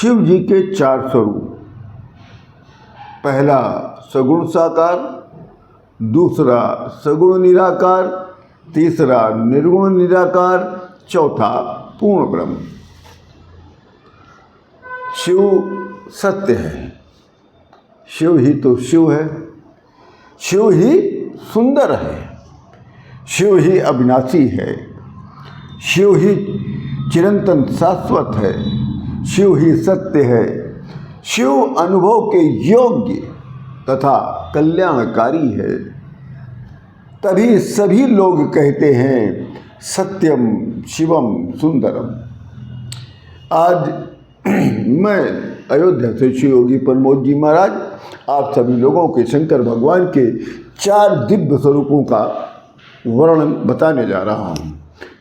शिव जी के 4 स्वरूप। पहला सगुण साकार, दूसरा सगुण निराकार, तीसरा निर्गुण निराकार, चौथा पूर्ण ब्रह्म। शिव सत्य है, शिव ही तो शिव है, शिव ही सुंदर है, शिव ही अविनाशी है, शिव ही चिरंतन शाश्वत है, शिव ही सत्य है, शिव अनुभव के योग्य तथा कल्याणकारी है। तभी सभी लोग कहते हैं सत्यम शिवम सुंदरम। आज मैं अयोध्या से श्री योगी प्रमोद जी महाराज आप सभी लोगों के शंकर भगवान के 4 दिव्य स्वरूपों का वर्णन बताने जा रहा हूँ।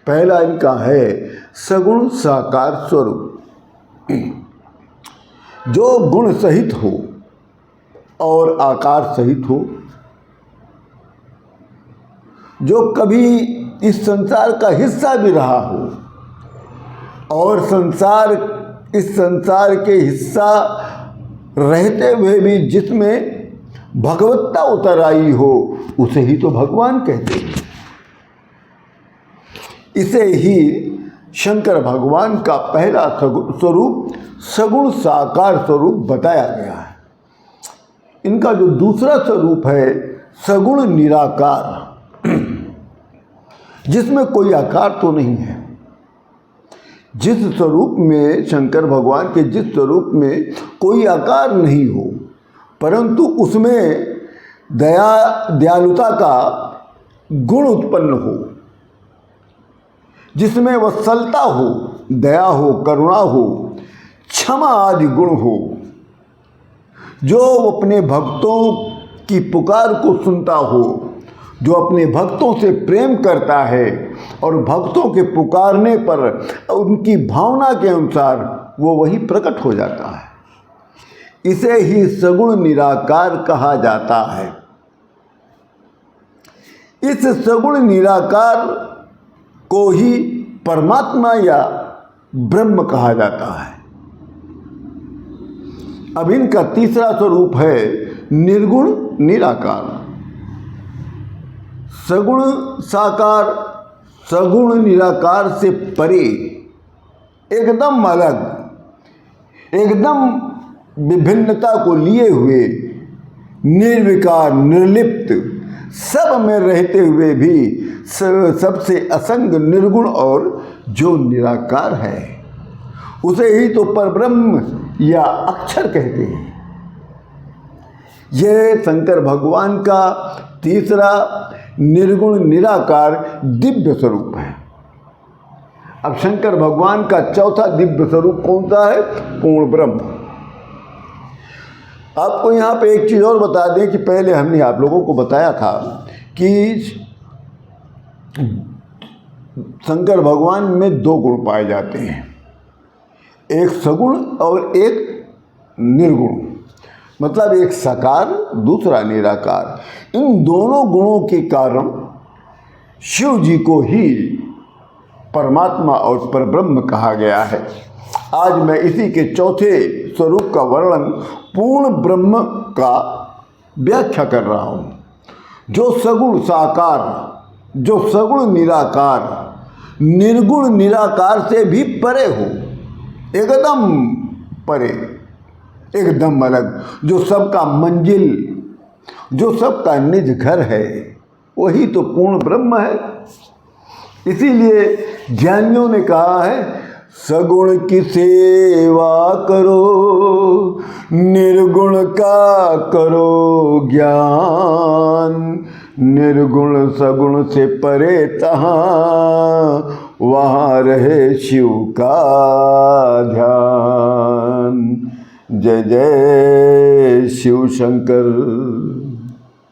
पहला इनका है सगुण साकार स्वरूप, जो गुण सहित हो और आकार सहित हो, जो कभी इस संसार का हिस्सा भी रहा हो और इस संसार के हिस्सा रहते हुए भी जिसमें भगवत्ता उतर आई हो, उसे ही तो भगवान कहते हैं। इसे ही शंकर भगवान का पहला स्वरूप सगुण साकार स्वरूप बताया गया है। इनका जो दूसरा स्वरूप है सगुण निराकार, जिसमें कोई आकार तो नहीं है। जिस स्वरूप में शंकर भगवान के जिस स्वरूप में कोई आकार नहीं हो, परंतु उसमें दयालुता का गुण उत्पन्न हो, जिसमें वत्सलता हो, दया हो, करुणा हो, क्षमा आदि गुण हो, जो अपने भक्तों की पुकार को सुनता हो, जो अपने भक्तों से प्रेम करता है और भक्तों के पुकारने पर उनकी भावना के अनुसार वो वही प्रकट हो जाता है। इसे ही सगुण निराकार कहा जाता है। इस सगुण निराकार को ही परमात्मा या ब्रह्म कहा जाता है। अब इनका तीसरा स्वरूप है निर्गुण निराकार। सगुण साकार सगुण निराकार से परे, एकदम अलग, एकदम विभिन्नता को लिए हुए, निर्विकार निर्लिप्त, सब में रहते हुए भी सबसे असंग निर्गुण और जो निराकार है, उसे ही तो परब्रह्म या अक्षर कहते हैं। यह शंकर भगवान का तीसरा निर्गुण निराकार दिव्य स्वरूप है। अब शंकर भगवान का चौथा दिव्य स्वरूप कौन सा है? पूर्ण ब्रह्म। आपको यहाँ पे एक चीज़ और बता दें कि पहले हमने आप लोगों को बताया था कि शंकर भगवान में 2 गुण पाए जाते हैं, एक सगुण और एक निर्गुण, मतलब एक साकार दूसरा निराकार। इन दोनों गुणों के कारण शिव जी को ही परमात्मा और परब्रह्म कहा गया है। आज मैं इसी के चौथे स्वरूप का वर्णन पूर्ण ब्रह्म का व्याख्या कर रहा हूँ, जो सगुण साकार, जो सगुण निराकार, निर्गुण निराकार से भी परे हो, एकदम परे, एकदम अलग, जो सबका मंजिल, जो सबका निज घर है, वही तो पूर्ण ब्रह्म है। इसीलिए ज्ञानियों ने कहा है सगुण की सेवा करो, निर्गुण का करो ज्ञान, निर्गुण सगुण से परे तहाँ, वहाँ रहे शिव का ध्यान। जय जय शिव शंकर।